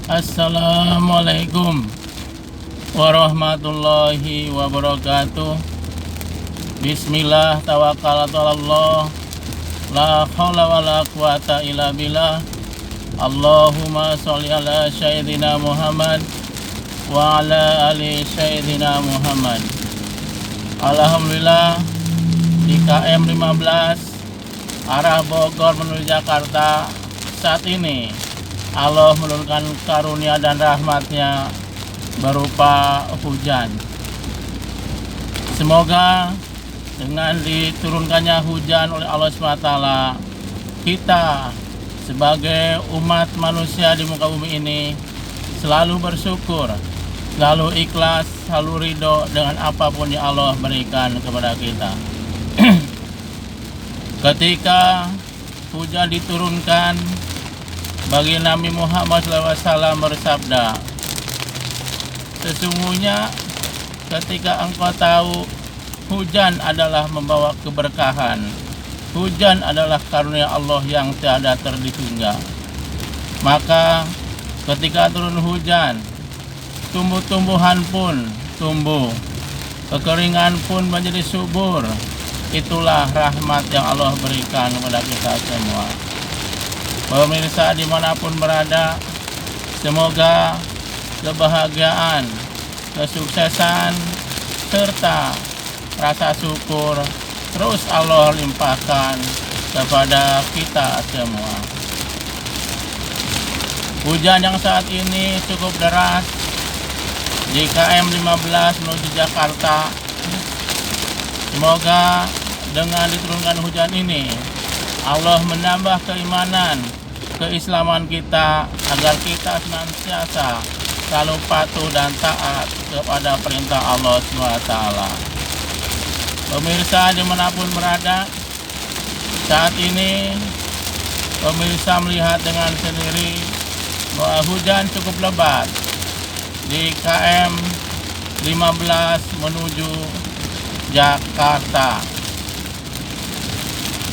Assalamualaikum warahmatullahi wabarakatuh. Bismillah tawakkaltu 'alallah, la haula wala quwata illa billah. Allahumma sholli ala sayyidina Muhammad wa ala ali sayyidina Muhammad. Alhamdulillah, di KM 15 arah Bogor menuju Jakarta saat ini Allah menurunkan karunia dan rahmatnya berupa hujan. Semoga dengan diturunkannya hujan oleh Allah SWT, kita sebagai umat manusia di muka bumi ini selalu bersyukur, selalu ikhlas, selalu ridho dengan apapun yang Allah berikan kepada kita. Ketika hujan diturunkan, bagi Nabi Muhammad SAW bersabda, sesungguhnya ketika engkau tahu hujan adalah membawa keberkahan, hujan adalah karunia Allah yang tiada terhingga, maka ketika turun hujan, tumbuh-tumbuhan pun tumbuh, kekeringan pun menjadi subur. Itulah rahmat yang Allah berikan kepada kita semua. Pemirsa dimanapun berada, semoga kebahagiaan, kesuksesan, serta rasa syukur terus Allah limpahkan kepada kita semua. Hujan yang saat ini cukup deras di KM 15 menuju Jakarta. Semoga dengan diturunkan hujan ini Allah menambah keimanan, keislaman kita, agar kita senantiasa selalu patuh dan taat kepada perintah Allah SWT. Pemirsa dimanapun berada, saat ini pemirsa melihat dengan sendiri bahwa hujan cukup lebat di KM 15 menuju Jakarta.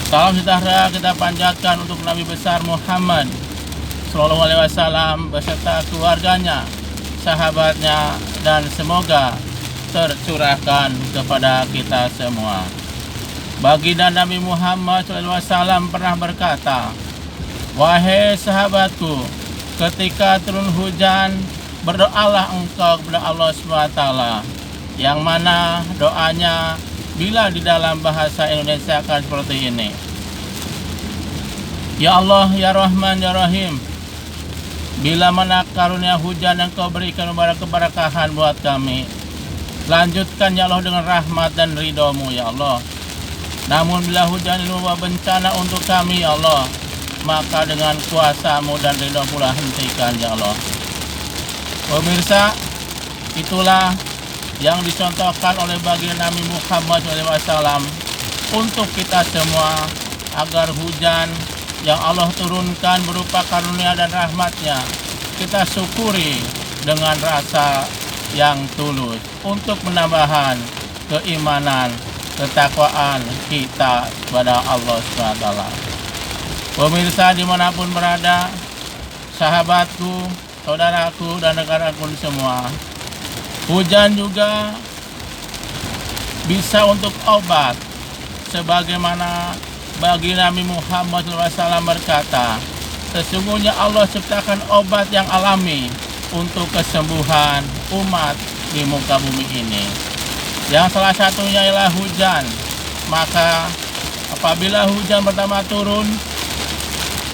Salam sejahtera kita panjatkan untuk Nabi besar Muhammad Sallallahu Alaihi Wasallam beserta keluarganya, sahabatnya, dan semoga tercurahkan kepada kita semua. Baginda Nabi Muhammad Sallallahu Alaihi Wasallam pernah berkata, wahai sahabatku, ketika turun hujan, berdoalah engkau kepada Allah SWT, yang mana doanya bila di dalam bahasa Indonesia akan seperti ini. Ya Allah, ya Rahman, ya Rahim, bila mana karunia hujan yang kau berikan keberkahan buat kami, lanjutkan ya Allah dengan rahmat dan ridho-Mu ya Allah. Namun bila hujan ini membawa bencana untuk kami ya Allah, maka dengan kuasa-Mu dan ridho pula hentikan ya Allah. Pemirsa, itulah yang dicontohkan oleh baginda Nabi Muhammad SAW untuk kita semua, agar hujan yang Allah turunkan berupa karunia dan rahmatnya kita syukuri dengan rasa yang tulus untuk menambahkan keimanan, ketakwaan kita kepada Allah SWT. Pemirsa dimanapun berada, sahabatku, saudaraku, dan negaraku semua, hujan juga bisa untuk obat, sebagaimana bagi Nabi Muhammad SAW berkata, sesungguhnya Allah ciptakan obat yang alami untuk kesembuhan umat di muka bumi ini, yang salah satunya ialah hujan. Maka apabila hujan pertama turun,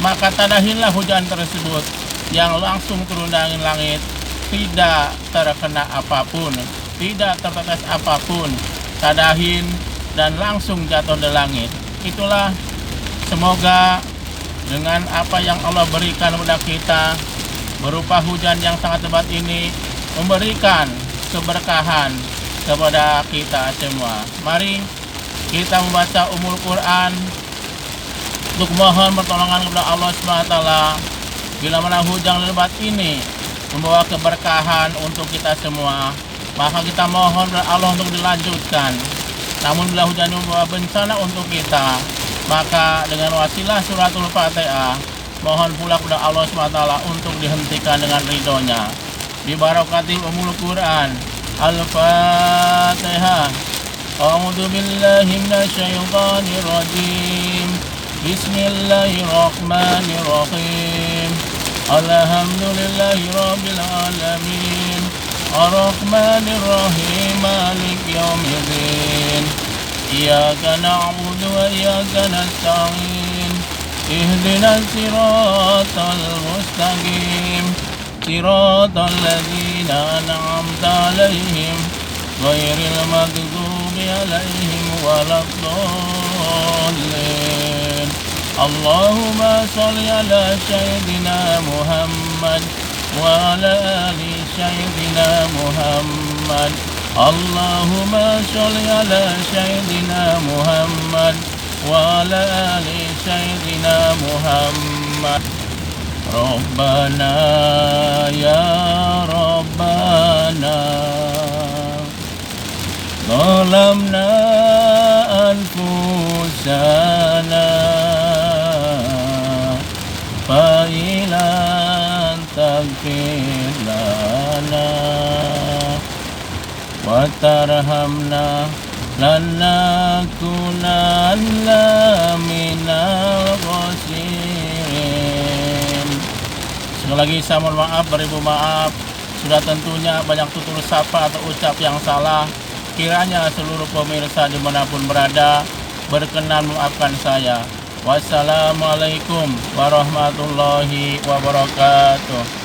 maka tadahinlah hujan tersebut yang langsung turun dari langit, tidak terkena apapun, tidak tertetes apapun, tadahin dan langsung jatuh dari langit. Itulah semoga dengan apa yang Allah berikan kepada kita berupa hujan yang sangat lebat ini memberikan keberkahan kepada kita semua. Mari kita membaca Ummul Quran untuk mohon pertolongan kepada Allah SWT. Bila mana hujan lebat ini membawa keberkahan untuk kita semua, maka kita mohon kepada Allah untuk dilanjutkan. Namun bila hujan membawa bencana untuk kita, maka dengan wasilah suratul Fatihah mohon pula kepada Allah SWT untuk dihentikan dengan ridhonya. Bi barakati umul Quran. Al-Fatihah. A'udzu billahi minasyaitonir rajim. Bismillahirrahmanirrahim. Alhamdulillahi rabbil alamin. Ar-Rahmanir Rahim. Maliki yaumiddin. Iyyaka na'budu wa iyyaka nasta'in. Ihdinas siratal mustaqim. Siratal ladzina an'amta 'alaihim ghairil maghdubi 'alaihim waladdallin. Allahumma shalli 'ala sayyidina Muhammad wa 'ala ali sayyidina Muhammad. Allahumma shalli 'ala sayyidina Muhammad wa 'ala ali sayyidina Muhammad. Rabbana ya Rabbana zalamna anfusana fa ilan taghfir lana wa tarhamna lanakunanna minal khasirin. Sekali lagi saya mohon maaf, beribu maaf. Sudah tentunya banyak tutur sapa atau ucap yang salah. Kiranya seluruh pemirsa dimanapun berada berkenan memaafkan saya. Wassalamualaikum warahmatullahi wabarakatuh.